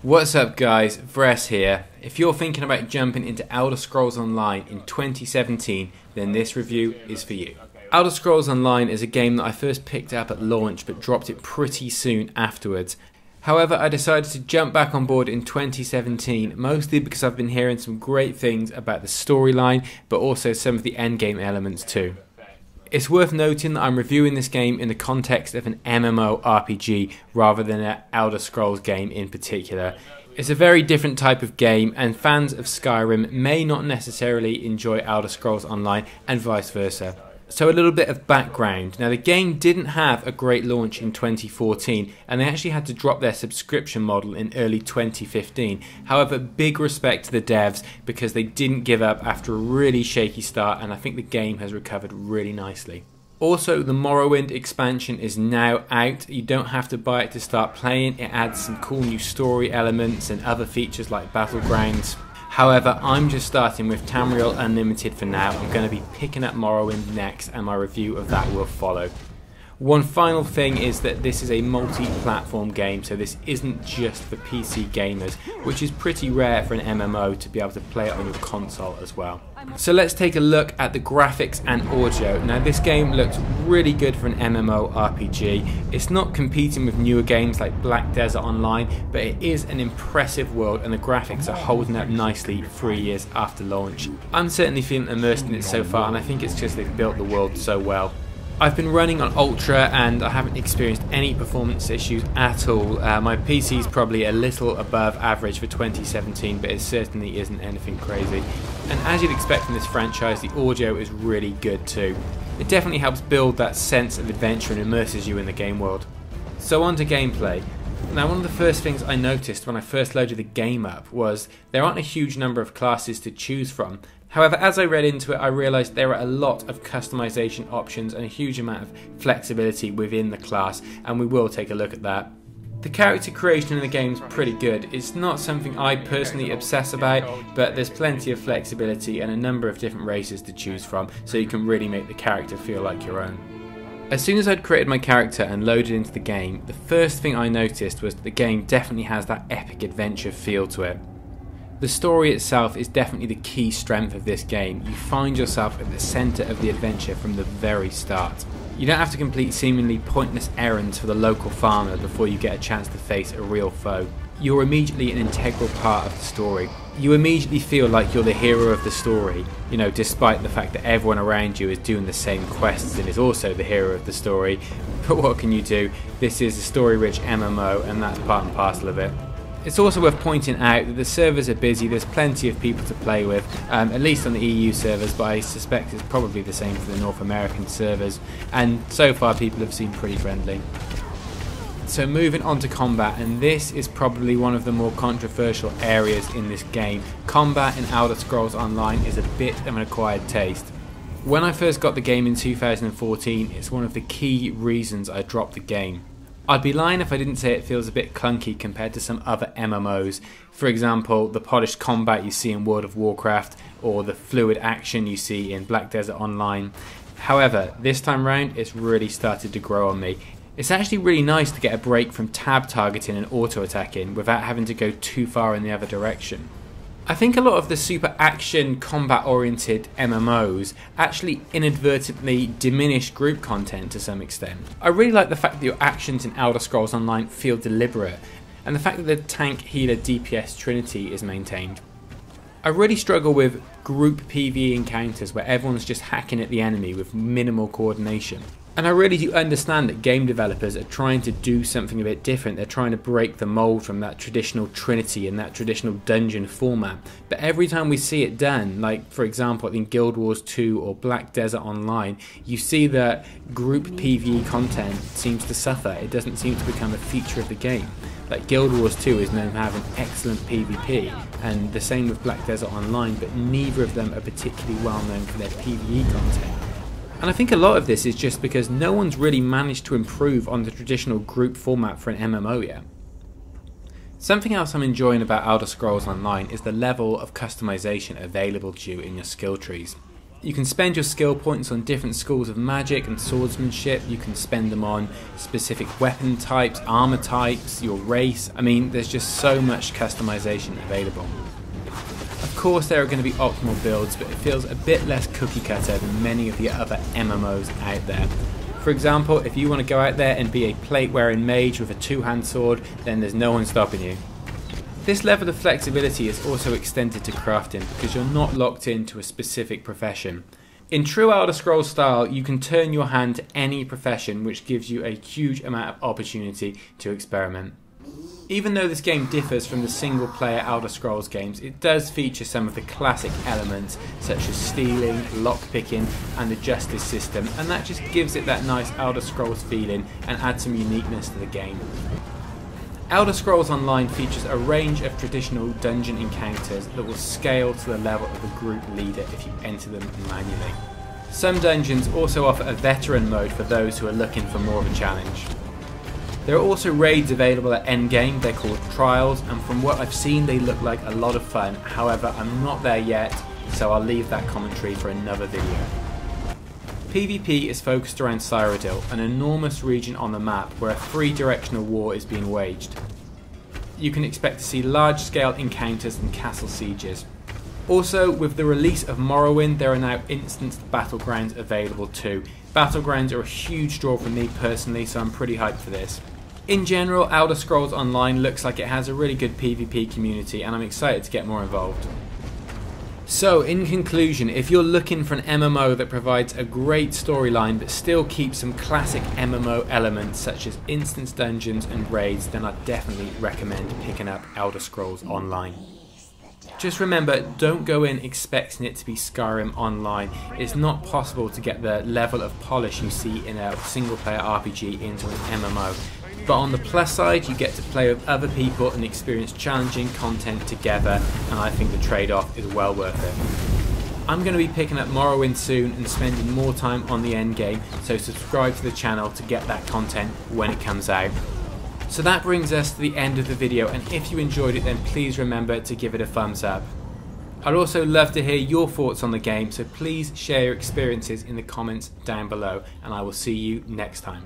What's up guys, Vress here. If you're thinking about jumping into Elder Scrolls Online in 2017, then this review is for you. Elder Scrolls Online is a game that I first picked up at launch but dropped it pretty soon afterwards. However, I decided to jump back on board in 2017, mostly because I've been hearing some great things about the storyline, but also some of the endgame elements too. It's worth noting that I'm reviewing this game in the context of an MMORPG rather than an Elder Scrolls game in particular. It's a very different type of game, and fans of Skyrim may not necessarily enjoy Elder Scrolls Online and vice versa. So a little bit of background. Now, the game didn't have a great launch in 2014, and they actually had to drop their subscription model in early 2015. However, big respect to the devs because they didn't give up after a really shaky start, and I think the game has recovered really nicely. Also, the Morrowind expansion is now out. You don't have to buy it to start playing. It adds some cool new story elements and other features like battlegrounds. However, I'm just starting with Tamriel Unlimited for now. I'm going to be picking up Morrowind next, and my review of that will follow. One final thing is that this is a multi-platform game, so this isn't just for PC gamers, which is pretty rare for an MMO to be able to play it on your console as well. So let's take a look at the graphics and audio. Now, this game looks really good for an MMORPG. It's not competing with newer games like Black Desert Online, but it is an impressive world and the graphics are holding up nicely 3 years after launch. I'm certainly feeling immersed in it so far, and I think it's just they've built the world so well. I've been running on Ultra and I haven't experienced any performance issues at all. My PC is probably a little above average for 2017, but it certainly isn't anything crazy. And as you'd expect from this franchise, the audio is really good too. It definitely helps build that sense of adventure and immerses you in the game world. So on to gameplay. Now, one of the first things I noticed when I first loaded the game up was there aren't a huge number of classes to choose from. However, as I read into it, I realised there are a lot of customization options and a huge amount of flexibility within the class, and we will take a look at that. The character creation in the game is pretty good. It's not something I personally obsess about, but there's plenty of flexibility and a number of different races to choose from, so you can really make the character feel like your own. As soon as I'd created my character and loaded into the game, the first thing I noticed was that the game definitely has that epic adventure feel to it. The story itself is definitely the key strength of this game. You find yourself at the centre of the adventure from the very start. You don't have to complete seemingly pointless errands for the local farmer before you get a chance to face a real foe. You're immediately an integral part of the story. You immediately feel like you're the hero of the story, despite the fact that everyone around you is doing the same quests and is also the hero of the story. But what can you do? This is a story-rich MMO, and that's part and parcel of it. It's also worth pointing out that the servers are busy. There's plenty of people to play with, at least on the EU servers, but I suspect it's probably the same for the North American servers, and so far people have seemed pretty friendly. So moving on to combat, and this is probably one of the more controversial areas in this game. Combat in Elder Scrolls Online is a bit of an acquired taste. When I first got the game in 2014, it's one of the key reasons I dropped the game. I'd be lying if I didn't say it feels a bit clunky compared to some other MMOs. For example, the polished combat you see in World of Warcraft, or the fluid action you see in Black Desert Online. However, this time round it's really started to grow on me. It's actually really nice to get a break from tab targeting and auto attacking without having to go too far in the other direction. I think a lot of the super action combat oriented MMOs actually inadvertently diminish group content to some extent. I really like the fact that your actions in Elder Scrolls Online feel deliberate, and the fact that the tank healer DPS trinity is maintained. I really struggle with group PvE encounters where everyone's just hacking at the enemy with minimal coordination. And I really do understand that game developers are trying to do something a bit different. They're trying to break the mold from that traditional Trinity and that traditional dungeon format. But every time we see it done, like for example in Guild Wars 2 or Black Desert Online, you see that group PvE content seems to suffer. It doesn't seem to become a feature of the game. Like Guild Wars 2 is known for having excellent PvP, and the same with Black Desert Online, but neither of them are particularly well known for their PvE content. And I think a lot of this is just because no one's really managed to improve on the traditional group format for an MMO yet. Something else I'm enjoying about Elder Scrolls Online is the level of customization available to you in your skill trees. You can spend your skill points on different schools of magic and swordsmanship. You can spend them on specific weapon types, armor types, your race. I mean, there's just so much customization available. Of course there are going to be optimal builds, but it feels a bit less cookie cutter than many of the other MMOs out there. For example, if you want to go out there and be a plate wearing mage with a two-hand sword, then there's no one stopping you. This level of flexibility is also extended to crafting because you're not locked into a specific profession. In true Elder Scrolls style, you can turn your hand to any profession, which gives you a huge amount of opportunity to experiment. Even though this game differs from the single player Elder Scrolls games, it does feature some of the classic elements such as stealing, lockpicking and the justice system, and that just gives it that nice Elder Scrolls feeling and adds some uniqueness to the game. Elder Scrolls Online features a range of traditional dungeon encounters that will scale to the level of a group leader if you enter them manually. Some dungeons also offer a veteran mode for those who are looking for more of a challenge. There are also raids available at endgame. They're called trials, and from what I've seen they look like a lot of fun. However, I'm not there yet, so I'll leave that commentary for another video. PvP is focused around Cyrodiil, an enormous region on the map where a three-directional war is being waged. You can expect to see large-scale encounters and castle sieges. Also, with the release of Morrowind, there are now instanced battlegrounds available too. Battlegrounds are a huge draw for me personally, so I'm pretty hyped for this. In general, Elder Scrolls Online looks like it has a really good PvP community, and I'm excited to get more involved. So, in conclusion, if you're looking for an MMO that provides a great storyline but still keeps some classic MMO elements such as instance dungeons and raids, then I'd definitely recommend picking up Elder Scrolls Online. Just remember, don't go in expecting it to be Skyrim Online. It's not possible to get the level of polish you see in a single player RPG into an MMO. But on the plus side, you get to play with other people and experience challenging content together, and I think the trade-off is well worth it. I'm going to be picking up Morrowind soon and spending more time on the endgame, so subscribe to the channel to get that content when it comes out. So that brings us to the end of the video, and if you enjoyed it then please remember to give it a thumbs up. I'd also love to hear your thoughts on the game, so please share your experiences in the comments down below, and I will see you next time.